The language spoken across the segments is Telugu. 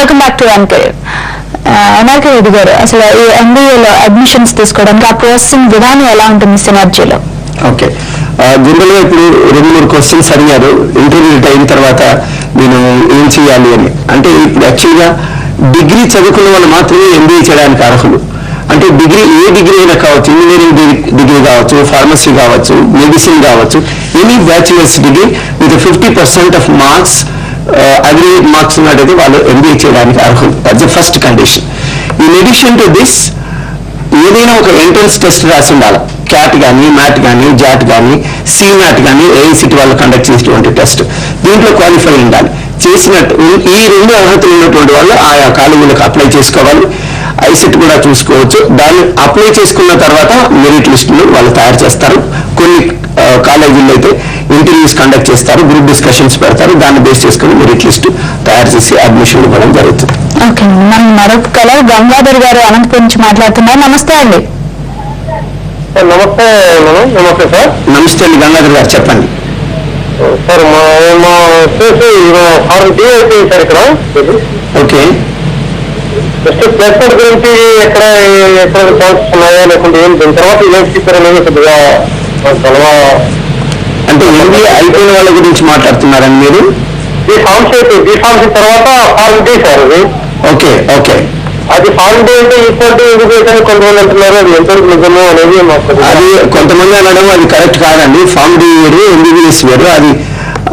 Welcome back to one career. NRK Reddy గారు, అసలు ఈ ఎంబీఏలో అడ్మిషన్స్ తీసుకోవడానికి ఆ ప్రాసెసింగ్ విధానం ఎలా ఉంటుంది సినర్జీలో? ఓకే, జనరల్గా ఇప్పుడు 2-3 క్వశ్చన్స్ అడిగారు ఇంటర్వ్యూ అయిన తర్వాత నేను ఏం చేయాలి అని. అంటే ఇప్పుడు యాక్చువల్గా డిగ్రీ చదువుకున్న వాళ్ళు మాత్రమే ఎంబీఏ చేయడానికి అర్హులు. అంటే ఏ డిగ్రీ అయినా కావచ్చు, ఇంజనీరింగ్ డిగ్రీ కావచ్చు, ఫార్మసీ కావచ్చు, మెడిసిన్ కావచ్చు, any bachelors degree with 50% of marks, aggregate marks ఉన్నట్టయితే వాళ్ళు ఎంబీఏ చేయడానికి అర్హులు. That's the first condition. In addition to this, ఏదైనా ఒక ఎంట్రన్స్ టెస్ట్ రాసి ఉండాలి. క్యాట్ కానీ, మ్యాట్ కానీ, జాట్ కానీ, సీమ్యాట్ కానీ, ఏఐసిటీ వాళ్ళు కండక్ట్ చేసేటువంటి టెస్ట్, దీంట్లో క్వాలిఫై ఉండాలి. చేసినట్టు ఈ 2 అర్హతలు ఉన్నటువంటి వాళ్ళు ఆయా కాలేజీలకు అప్లై చేసుకోవాలి. ఐసెట్ కూడా చూసుకోవచ్చు. దాన్ని అప్లై చేసుకున్న తర్వాత మెరిట్ లిస్టులు వాళ్ళు తయారు చేస్తారు. కొన్ని కాలేజీల్లో అయితే ఇంటర్వ్యూస్ కండక్ట్ చేస్తారు, గ్రూప్ డిస్కషన్స్ పెడతారు. దాన్ని బేస్ చేసుకుని మెరిట్ లిస్టు తయారు చేసి అడ్మిషన్ ఇవ్వడం జరుగుతుంది. ఓకే, మనం మరొక కలర్ గంగాధర్ గారు అనంతపురం నుంచి మాట్లాడుతున్నారు. నమస్తే అండి. నమస్తే నమస్తే సార్. నమస్తే అండి గంగాధర్ గారు, చెప్పండి. సార్ వచ్చేసి ఫార్మ్ డి అయిపోయింది సార్ ఇక్కడ. ఓకే, జస్ట్ ప్లేస్మెంట్ గురించి ఎక్కడ ఛాన్సెస్ ఉన్నాయా లేకుంటే ఏం దీని తర్వాత ఏం ఫ్యూచర్ అనేది కొద్దిగా అంటే ఎంబీఏ అయిపోయిన వాళ్ళ గురించి మాట్లాడుతున్నారని మీరు? బీ ఫార్మసీ తర్వాత ఫార్మ్ డి సార్ అది. ఓకే ఓకే, అది ఫార్మ్ డి అంటే ఈక్వల్ టు ఎడ్యుకేషన్ కొంతమంది అంటున్నారు. అది ఎంతవరకు నిజమో అనేది మాకు అది కొంతమంది అనడం అది కరెక్ట్ కాదండి. ఫార్మ్ డి వేరు, ఎంబీబీఎస్ వేరు. అది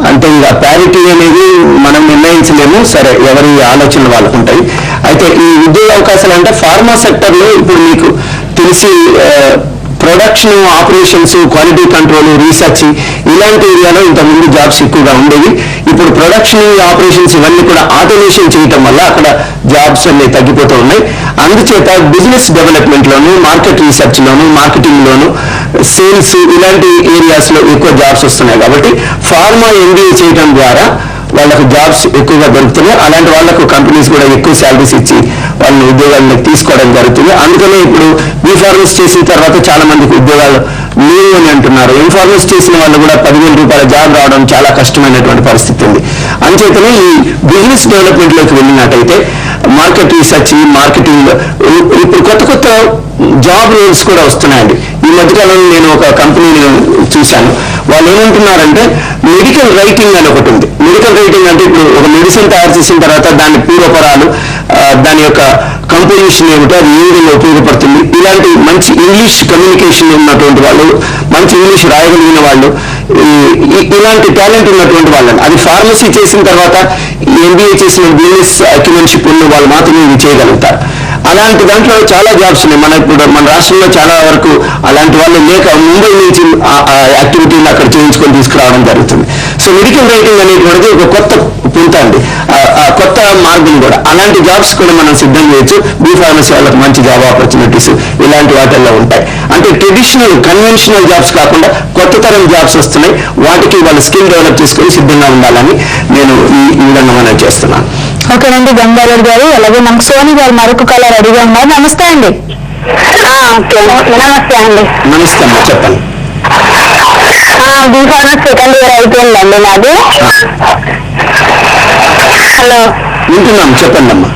అంటే ఇక ప్యారిటీ అనేది మనం నిర్ణయించలేము. సరే, ఎవరి ఆలోచనలు వాళ్ళకు ఉంటాయి. అయితే ఈ ఉద్యోగ అవకాశాలు అంటే ఫార్మా సెక్టర్లో ఇప్పుడు మీకు తెలిసి production, operations, quality control, research ఇలాంటి ఏరియాలో ఇంతకుముందు జాబ్స్ ఎక్కువగా ఉండేవి. ఇప్పుడు ప్రొడక్షన్, ఆపరేషన్స్ ఇవన్నీ కూడా ఆటోమేషన్ చేయటం వల్ల అక్కడ జాబ్స్ అన్ని తగ్గిపోతూ ఉన్నాయి. అందుచేత బిజినెస్ డెవలప్మెంట్లోను, మార్కెట్ రీసెర్చ్లోను, మార్కెటింగ్లోను, సేల్స్ ఇలాంటి ఏరియాస్లో ఎక్కువ జాబ్స్ వస్తున్నాయి. కాబట్టి ఫార్మా ఎంబీఏ చేయడం ద్వారా వాళ్ళకు జాబ్స్ ఎక్కువగా దొరుకుతున్నాయి. అలాంటి వాళ్ళకు కంపెనీస్ కూడా ఎక్కువ శాలరీస్ ఇచ్చి వాళ్ళని ఉద్యోగాలను తీసుకోవడం జరుగుతుంది. అందుకనే ఇప్పుడు బీ ఫార్మసీ చేసిన తర్వాత చాలా మందికి ఉద్యోగాలు లేవు అని అంటున్నారు. ఇన్ఫార్మసీ చేసిన వాళ్ళు కూడా 10,000 రూపాయల జాబ్ రావడం చాలా కష్టమైనటువంటి పరిస్థితి ఉంది. అంచేతనే ఈ బిజినెస్ డెవలప్మెంట్లోకి వెళ్ళినట్టయితే మార్కెట్ రీసెర్చ్, మార్కెటింగ్, ఇప్పుడు కొత్త జాబ్ రోల్స్ కూడా వస్తున్నాయండి. ఈ మధ్యకాలంలో నేను ఒక కంపెనీని చూశాను. వాళ్ళు ఏమంటున్నారంటే మెడికల్ రైటింగ్ అని ఒకటి ఉంది. మెడికల్ రైటింగ్ అంటే ఇప్పుడు ఒక మెడిసిన్ తయారు చేసిన తర్వాత దాని పూర్వపరాలు, దాని యొక్క కంపోజిషన్ ఏమిటో, అది ఏ విధంగా ఉపయోగపడుతుంది, ఇలాంటి మంచి ఇంగ్లీష్ కమ్యూనికేషన్ ఉన్నటువంటి వాళ్ళు, మంచి ఇంగ్లీష్ రాయగలిగిన వాళ్ళు, ఇలాంటి టాలెంట్ ఉన్నటువంటి వాళ్ళని, అది ఫార్మసీ చేసిన తర్వాత ఎంబీఏ చేసిన బిజినెస్ అక్యుమెన్షిప్ ఉన్న వాళ్ళు మాత్రమే ఇది చేయగలుగుతారు. అలాంటి దాంట్లో చాలా జాబ్స్ ఉన్నాయి. మన రాష్ట్రంలో చాలా వరకు అలాంటి వాళ్ళు లేక ముంబై నుంచి యాక్టివిటీని అక్కడ చేయించుకొని తీసుకురావడం జరుగుతుంది. సో మెడికల్ రైటింగ్ అనేటువంటిది ఒక కొత్త పుంత అండి, కొత్త మార్గం కూడా. అలాంటి జాబ్స్ కూడా మనం సిద్ధం చేయొచ్చు. బీ ఫార్మసీ వాళ్ళకి మంచి జాబ్ ఆపర్చునిటీస్ ఇలాంటి వాటిల్లో ఉంటాయి. అంటే ట్రెడిషనల్ కన్వెన్షనల్ జాబ్స్ కాకుండా కొత్త తరం జాబ్స్ వస్తున్నాయి. వాటికి వాళ్ళు స్కిల్ డెవలప్ చేసుకొని సిద్ధంగా ఉండాలని నేను ఈ విధంగా మనం చేస్తున్నాను. ఓకేనండి గంగాధర్ గారు. అలాగే మనకు సోని గారు మరొక కలర్ అడిగా ఉన్నారు. నమస్తే అండి. నమస్తే అండి. నమస్తే అమ్మా, చెప్పండి. బీ ఫార్మసీ సెకండ్ ఇయర్ అయిపోయిందండి నాది. హలో, వింటున్నాం, చెప్పండి అమ్మా.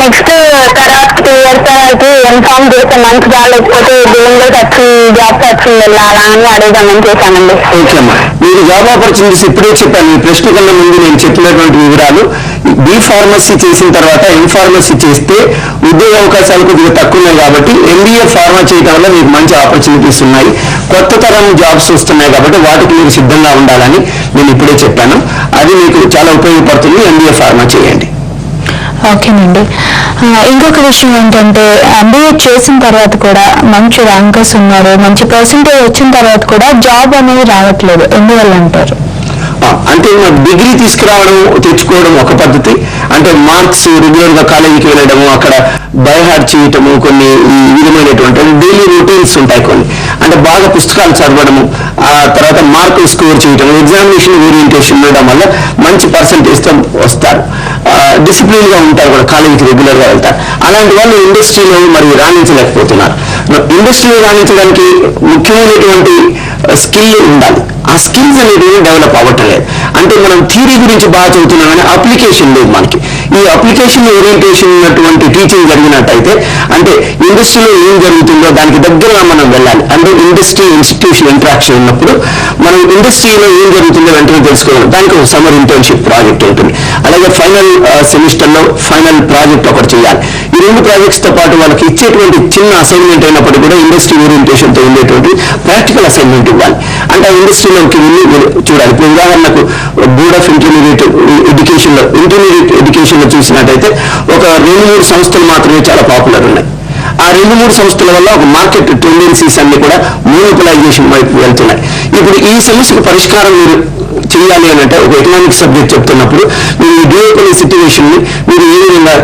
నెక్స్ట్ తర్వాత 2 years వరకు ఇన్ఫార్మ్ చేస్తే మంచిగా, లేకపోతే దేనిలో జాబ్ సర్చింగ్ వెళ్ళాలా అని అడుగుదామని చేశానండి. ఓకే అమ్మా, మీరు జాబ్ ఆపర్చునిటీస్ ఇప్పుడే చెప్పాను. ఈ ప్రశ్న కన్నా ముందు నేను చెప్పినటువంటి వివరాలు. బీ ఫార్మసీ చేసిన తర్వాత ఇన్ఫార్మసీ చేస్తే ఉద్యోగ అవకాశాలు కొద్దిగా తక్కువ ఉన్నాయి. కాబట్టి ఎంబీఏ ఫార్మా చేయడం వల్ల మీకు మంచి ఆపర్చునిటీస్ ఉన్నాయి. కొత్త తరం జాబ్స్ వస్తున్నాయి కాబట్టి వాటికి మీరు సిద్ధంగా ఉండాలని నేను ఇప్పుడే చెప్పాను. అది మీకు చాలా ఉపయోగపడుతుంది. ఎంబీఏ ఫార్మా చేయండి. ఓకేనండి. ఇంకొక విషయం ఏంటంటే ఎంబీఏ చేసిన తర్వాత కూడా మంచి ర్యాంకర్స్ ఉన్నారు, మంచి పర్సంటేజ్ వచ్చిన తర్వాత కూడా జాబ్ అనేది రావట్లేదు. ఎందువల్ల అంటారు? అంటే డిగ్రీ తెచ్చుకోవడం ఒక పద్ధతి. అంటే మార్క్స్ రెగ్యులర్గా కాలేజీకి వెళ్ళడము, అక్కడ బైహార్ట్ చేయటము, కొన్ని ఈ విధమైనటువంటి డైలీ రొటీన్స్ ఉంటాయి కొన్ని. అంటే బాగా పుస్తకాలు చదవడము, ఆ తర్వాత మార్కులు స్కోర్ చేయటం, ఎగ్జామినేషన్ ఓరియంటేషన్ ఉండడం వల్ల మంచి పర్సంటేజ్తో వస్తారు. డిసిప్లిన్గా ఉంటారు కూడా, కాలేజీకి రెగ్యులర్గా వెళ్తారు. అలాంటి వాళ్ళు ఇండస్ట్రీలో మరి రాణించలేకపోతున్నారు. ఇండస్ట్రీలో రాణించడానికి ముఖ్యమైనటువంటి స్కిల్ ఉండాలి. ఆ స్కిల్స్ అనేవి డెవలప్ అవ్వటం లేదు. అంటే మనం థియరీ గురించి బాగా చదువుతున్నాం కానీ అప్లికేషన్ లేదు మనకి. ఈ అప్లికేషన్ ఓరియంటేషన్ ఉన్నటువంటి టీచింగ్ జరిగినట్టయితే అంటే ఇండస్ట్రీలో ఏం జరుగుతుందో దానికి దగ్గరగా మనం వెళ్ళాలి. అంటే ఇండస్ట్రీ ఇన్స్టిట్యూషన్ ఇంటరాక్షన్ ఉన్నప్పుడు మనం ఇండస్ట్రీలో ఏం జరుగుతుందో వెంటనే తెలుసుకోవాలి. దానికి ఒక సమ్మర్ ఇంటర్న్షిప్ ప్రాజెక్ట్ ఉంటుంది. అలాగే ఫైనల్ సెమిస్టర్లో ఫైనల్ ప్రాజెక్ట్ ఒకటి చేయాలి. ఈ 2 ప్రాజెక్ట్స్తో పాటు వాళ్ళకి ఇచ్చేటువంటి చిన్న అసైన్మెంట్ అయినప్పటికీ కూడా ఇండస్ట్రీ ఓరియంటేషన్తో ఉండేటువంటి ప్రాక్టికల్ అసైన్మెంట్ ఇవ్వాలి. అంటే ఆ ఇండస్ట్రీలోకి వెళ్ళి చూడాలి. ఇప్పుడు ఉదాహరణకు బోర్డ్ ఆఫ్ ఇంటర్మీడియట్ ఎడ్యుకేషన్లో చూసినట్టయితే ఒక 2-3 సంస్థలు మాత్రమే చాలా పాపులర్ ఉన్నాయి. ఆ 2-3 సంస్థల వల్ల ఒక మార్కెట్ టెండెన్సీస్ అన్ని కూడా మోనోపలైజేషన్ వైపు వెళ్తున్నాయి. ఇప్పుడు ఈ సమస్యకు పరిష్కారం మీరు చేయాలి అని అంటే ఒక ఎకనామిక్స్ సబ్జెక్ట్ చెప్తున్నప్పుడు మీరు ఈ డ్యూయోపలీ సిచ్యువేషన్ని మీరు ఏ విధంగా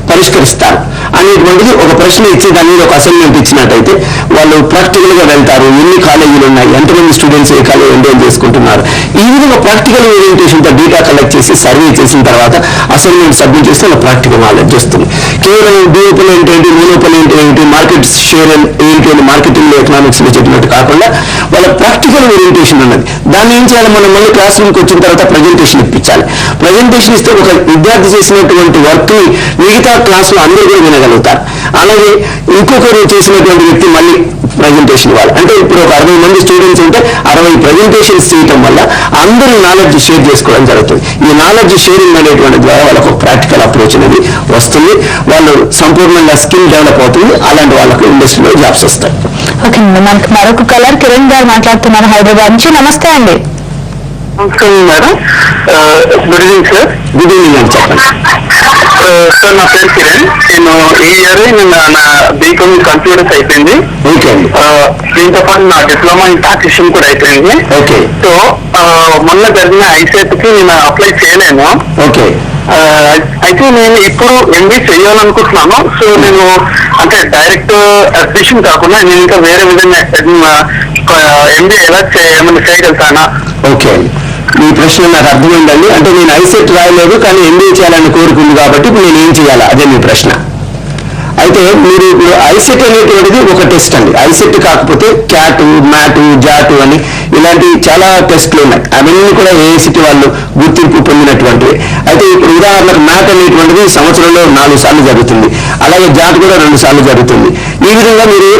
పరిష్కరిస్తారు అనేటువంటిది ఒక ప్రశ్న ఇచ్చి దాని మీద ఒక అసైన్మెంట్ ఇచ్చినట్టయితే వాళ్ళు ప్రాక్టికల్గా వెళ్తారు. ఎన్ని కాలేజీలు ఉన్నాయి, ఎంతమంది స్టూడెంట్స్ ఏ కాలేజ్ ఎంరోల్ చేసుకుంటున్నారు, ఈ విధంగా ప్రాక్టికల్ ఓరియంటేషన్తో డేటా కలెక్ట్ చేసి సర్వే చేసిన తర్వాత అసైన్మెంట్ సబ్మిట్ చేస్తే వాళ్ళ ప్రాక్టికల్ నాలెడ్జ్ వస్తుంది. కేవలం డ్యూయోపలీ ఏంటి, మోనోపలీ ఏంటి, మార్కెట్ షేర్ ఏంటి అని మార్కెటింగ్లో ఎకనామిక్స్లో చెప్పినట్టు కాకుండా వాళ్ళ ప్రాక్టికల్ ఓరియంటేషన్ ఉన్నది. దాన్ని ఏం చేయాలి, మనం మళ్ళీ క్లాస్ రూమ్కి వచ్చిన తర్వాత ప్రజెంటేషన్ ఇప్పించాలి. ప్రజెంటేషన్ ఇస్తే ఒక విద్యార్థి చేసినటువంటి వర్క్ని మిగతా క్లాసులో అందరూ కూడా వినగలుగుతారు. అలాగే ఇంకొకరు చేసినటువంటి వ్యక్తి మళ్ళీ ప్రజెంటేషన్ ఇవ్వాలి. అంటే ఇప్పుడు ఒక 60 మంది స్టూడెంట్స్ ఉంటే 60 ప్రజెంటేషన్స్ చేయటం వల్ల అందరూ నాలెడ్జ్ షేర్ చేసుకోవడం జరుగుతుంది. ఈ నాలెడ్జ్ షేరింగ్ అనేటువంటి ద్వారా వాళ్ళకు ప్రాక్టికల్ అప్రోచ్ అనేది వస్తుంది. వాళ్ళు సంపూర్ణంగా స్కిల్ డెవలప్ అవుతుంది. అలాంటి వాళ్ళకు ఇండస్ట్రీలో జాబ్స్ వస్తాయి. ఓకే అండి, మనకు మరొక కలర్ కిరణ్ గారు మాట్లాడుతున్నారు హైదరాబాద్ నుంచి. నమస్తే అండి. నమస్కారం madam. Good evening sir. Good evening అని చెప్పండి. సార్ నా పేరు కిరణ్. నేను ఈ ఇయర్ నా బీకామ్ కంప్యూటర్స్ అయిపోయింది. ఓకే అండి. దీంతో పాటు నా డిప్లొమా ఇన్ టాక్సేషన్ కూడా అయిపోయింది. ఓకే. సో మొన్న జరిగిన ఐసెట్కి నేను అప్లై చేయలేను. ఓకే. అయితే నేను ఇప్పుడు ఎంబీ చేయాలనుకుంటున్నాను. సో నేను అంటే డైరెక్ట్ అడ్మిషన్ కాకుండా నేను ఇంకా వేరే విధంగా ఎంబీ ఎలా ఏమైనా చేయగలుగుతానా? ఓకే అండి, మీ ప్రశ్న నాకు అర్థమైందండి. అంటే నేను ఐసెట్ రాయలేదు కానీ ఎంబీఏ చేయాలని కోరుకుంది కాబట్టి ఇప్పుడు నేను ఏం చేయాలా, అదే మీ ప్రశ్న. అయితే మీరు ఇప్పుడు ఐసెట్ అనేటువంటిది ఒక టెస్ట్ అండి. ఐసెట్ కాకపోతే క్యాట్, మ్యాట్, జాట్ అని ఇలాంటి చాలా టెస్ట్లు ఉన్నాయి. అవన్నీ కూడా ఏఐసిటీ వాళ్ళు గుర్తింపు పొందినటువంటివి. అయితే ఇప్పుడు ఉదాహరణకు మ్యాట్ అనేటువంటిది సంవత్సరంలో 4 సార్లు జరుగుతుంది. అలాగే జాట్ కూడా 2 సార్లు జరుగుతుంది. ఈ విధంగా మీరు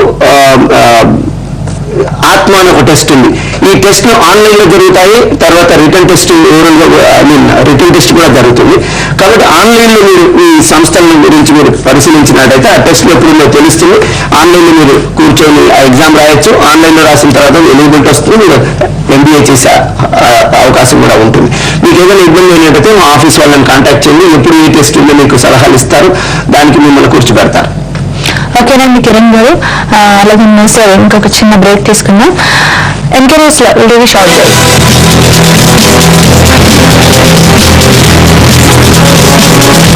ఆత్మ అని ఒక టెస్ట్ ఉంది. ఈ టెస్ట్లు ఆన్లైన్లో జరుగుతాయి. తర్వాత రిటర్న్ టెస్ట్ రిటర్న్ టెస్ట్ కూడా జరుగుతుంది. కాబట్టి ఆన్లైన్లో మీరు ఈ సంస్థల గురించి మీరు పరిశీలించినట్టయితే ఆ టెస్ట్ ఎప్పుడుందో తెలుస్తుంది. ఆన్లైన్లో మీరు కూర్చొని ఆ ఎగ్జామ్ రాయొచ్చు. ఆన్లైన్లో రాసిన తర్వాత ఎలిజిబిలిటీ వస్తుంది, మీరు ఎంబీఏ చేసే అవకాశం కూడా ఉంటుంది. మీకు ఏదైనా ఇబ్బంది అయినట్టయితే మా ఆఫీస్ వాళ్ళని కాంటాక్ట్ చేయండి. ఎప్పుడు ఈ టెస్ట్ ఉందో మీకు సలహాలు ఇస్తారు, దానికి మిమ్మల్ని కూర్చోబెడతారు. ఓకేనండి కిరణ్ గారు. అలాగే సార్ ఇంకొక చిన్న బ్రేక్ తీసుకుందాం. ఎన్కరేజ్ లో షార్ట్